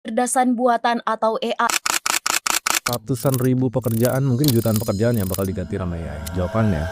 Cerdasan buatan atau AI. Ratusan ribu pekerjaan, mungkin jutaan pekerjaan yang bakal diganti sama AI. Jawabannya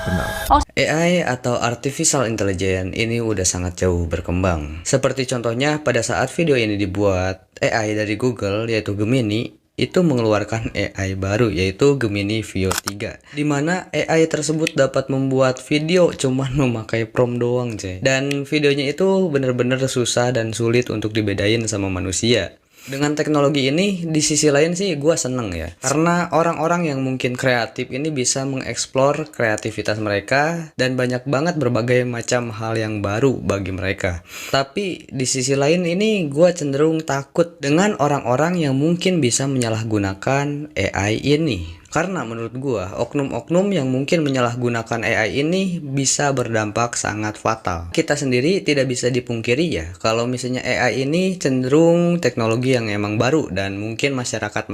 benar. AI atau Artificial Intelligence ini udah sangat jauh berkembang. Seperti contohnya pada saat video ini dibuat, AI dari Google yaitu Gemini itu mengeluarkan AI baru yaitu Gemini Veo 3, dimana AI tersebut dapat membuat video cuman memakai prompt doang cuy. Dan videonya itu bener-bener susah dan sulit untuk dibedain sama manusia. Dengan teknologi ini, di sisi lain sih gue seneng ya. Karena orang-orang yang mungkin kreatif ini bisa mengeksplor kreativitas mereka dan banyak banget berbagai macam hal yang baru bagi mereka. Tapi di sisi lain ini gue cenderung takut dengan orang-orang yang mungkin bisa menyalahgunakan AI ini. Karena menurut gua, oknum-oknum yang mungkin menyalahgunakan AI ini bisa berdampak sangat fatal. Kita sendiri tidak bisa dipungkiri ya, kalau misalnya AI ini cenderung teknologi yang emang baru dan mungkin masyarakat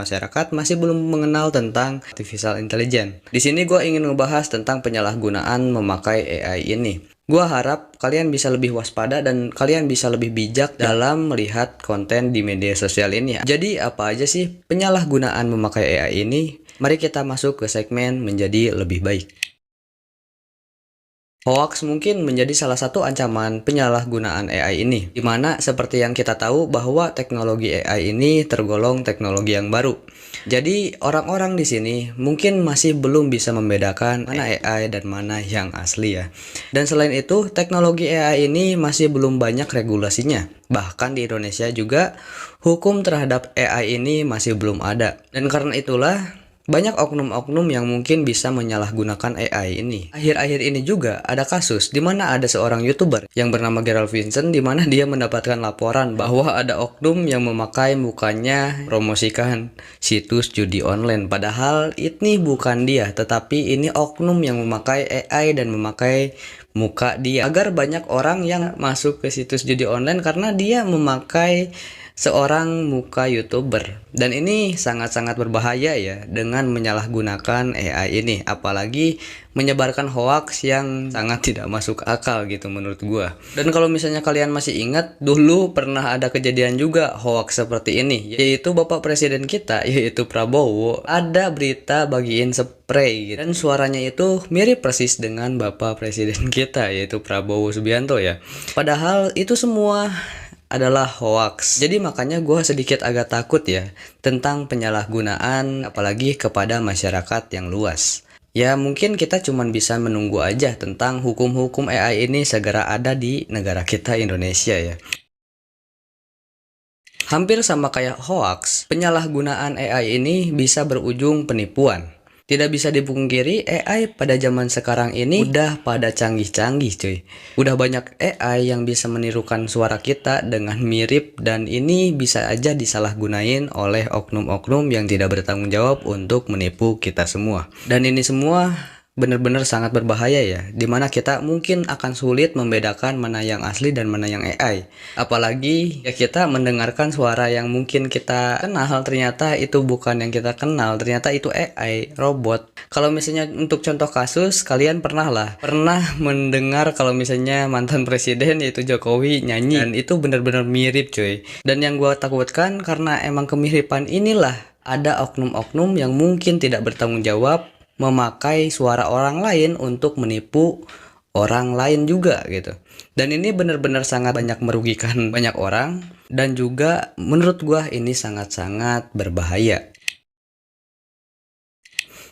masih belum mengenal tentang artificial intelligence. Di sini gua ingin ngebahas tentang penyalahgunaan memakai AI ini. Gua harap kalian bisa lebih waspada dan kalian bisa lebih bijak dalam melihat konten di media sosial ini. Jadi apa aja sih penyalahgunaan memakai AI ini? Mari kita masuk ke segmen menjadi lebih baik. Hoax mungkin menjadi salah satu ancaman penyalahgunaan AI ini, dimana seperti yang kita tahu bahwa teknologi AI ini tergolong teknologi yang baru. Jadi orang-orang di sini mungkin masih belum bisa membedakan mana AI dan mana yang asli ya. Dan selain itu, teknologi AI ini masih belum banyak regulasinya. Bahkan di Indonesia juga hukum terhadap AI ini masih belum ada. Dan karena itulah banyak oknum-oknum yang mungkin bisa menyalahgunakan AI ini. Akhir-akhir ini juga ada kasus di mana ada seorang YouTuber yang bernama Gerald Vincent di mana dia mendapatkan laporan bahwa ada oknum yang memakai mukanya promosikan situs judi online. Padahal ini bukan dia, tetapi ini oknum yang memakai AI dan memakai muka dia agar banyak orang yang masuk ke situs judi online karena dia memakai seorang muka YouTuber. Dan ini sangat-sangat berbahaya ya dengan menyalahgunakan AI ini, apalagi menyebarkan hoax yang sangat tidak masuk akal gitu menurut gua. Dan kalau misalnya kalian masih ingat, dulu pernah ada kejadian juga hoax seperti ini, yaitu Bapak Presiden kita yaitu Prabowo ada berita bagiin spray gitu. Dan suaranya itu mirip persis dengan Bapak Presiden kita yaitu Prabowo Subianto ya. Padahal itu semua adalah hoax. Jadi makanya gue sedikit agak takut ya tentang penyalahgunaan apalagi kepada masyarakat yang luas. Ya mungkin kita cuman bisa menunggu aja tentang hukum-hukum AI ini segera ada di negara kita Indonesia ya. Hampir sama kayak hoax, penyalahgunaan AI ini bisa berujung penipuan. Tidak bisa dipungkiri, AI pada zaman sekarang ini udah pada canggih-canggih cuy. Udah banyak AI yang bisa menirukan suara kita dengan mirip dan ini bisa aja disalahgunain oleh oknum-oknum yang tidak bertanggung jawab untuk menipu kita semua. Dan ini semua benar-benar sangat berbahaya ya, dimana kita mungkin akan sulit membedakan mana yang asli dan mana yang AI. Apalagi ya kita mendengarkan suara yang mungkin kita kenal ternyata itu bukan yang kita kenal, ternyata itu AI, robot. Kalau misalnya untuk contoh kasus, kalian pernah mendengar kalau misalnya mantan presiden yaitu Jokowi nyanyi dan itu benar-benar mirip cuy. Dan yang gue takutkan karena emang kemiripan inilah ada oknum-oknum yang mungkin tidak bertanggung jawab memakai suara orang lain untuk menipu orang lain juga gitu. Dan ini benar-benar sangat banyak merugikan banyak orang dan juga menurut gua ini sangat-sangat berbahaya.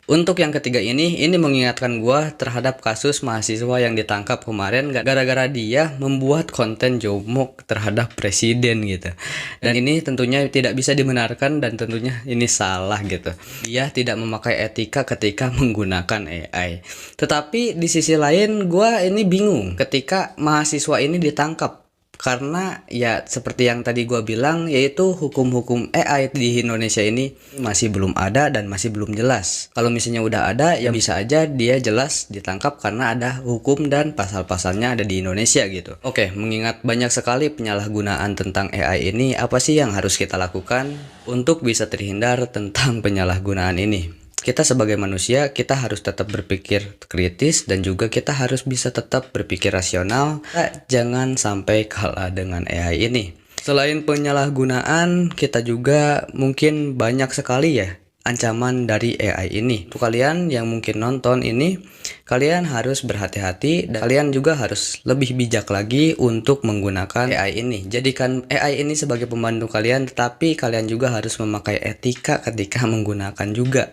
Untuk yang ketiga ini mengingatkan gua terhadap kasus mahasiswa yang ditangkap kemarin gara-gara dia membuat konten jomok terhadap presiden gitu. Dan ini tentunya tidak bisa dibenarkan dan tentunya ini salah gitu. Dia tidak memakai etika ketika menggunakan AI. Tetapi di sisi lain gua ini bingung ketika mahasiswa ini ditangkap. Karena ya seperti yang tadi gua bilang, yaitu hukum-hukum AI di Indonesia ini masih belum ada dan masih belum jelas. Kalau misalnya udah ada ya bisa aja dia jelas ditangkap karena ada hukum dan pasal-pasalnya ada di Indonesia gitu. Oke, mengingat banyak sekali penyalahgunaan tentang AI ini, apa sih yang harus kita lakukan untuk bisa terhindar tentang penyalahgunaan ini? Kita sebagai manusia, kita harus tetap berpikir kritis dan juga kita harus bisa tetap berpikir rasional. Jangan sampai kalah dengan AI ini. Selain penyalahgunaan, kita juga mungkin banyak sekali ya ancaman dari AI ini. Untuk kalian yang mungkin nonton ini, kalian harus berhati-hati dan kalian juga harus lebih bijak lagi untuk menggunakan AI ini. Jadikan AI ini sebagai pembantu kalian, tetapi kalian juga harus memakai etika ketika menggunakan juga.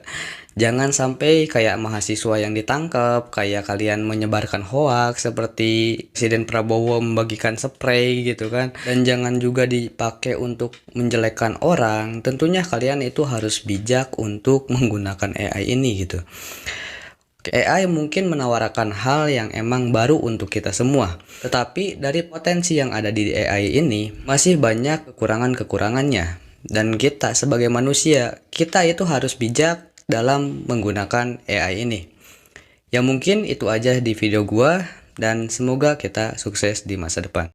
Jangan sampai kayak mahasiswa yang ditangkap, kayak kalian menyebarkan hoaks seperti Presiden Prabowo membagikan spray gitu kan. Dan jangan juga dipakai untuk menjelekkan orang. Tentunya kalian itu harus bijak untuk menggunakan AI ini gitu. AI mungkin menawarkan hal yang emang baru untuk kita semua. Tetapi dari potensi yang ada di AI ini, masih banyak kekurangan-kekurangannya. Dan kita sebagai manusia, kita itu harus bijak dalam menggunakan AI ini. Ya mungkin itu aja di video gua dan semoga kita sukses di masa depan.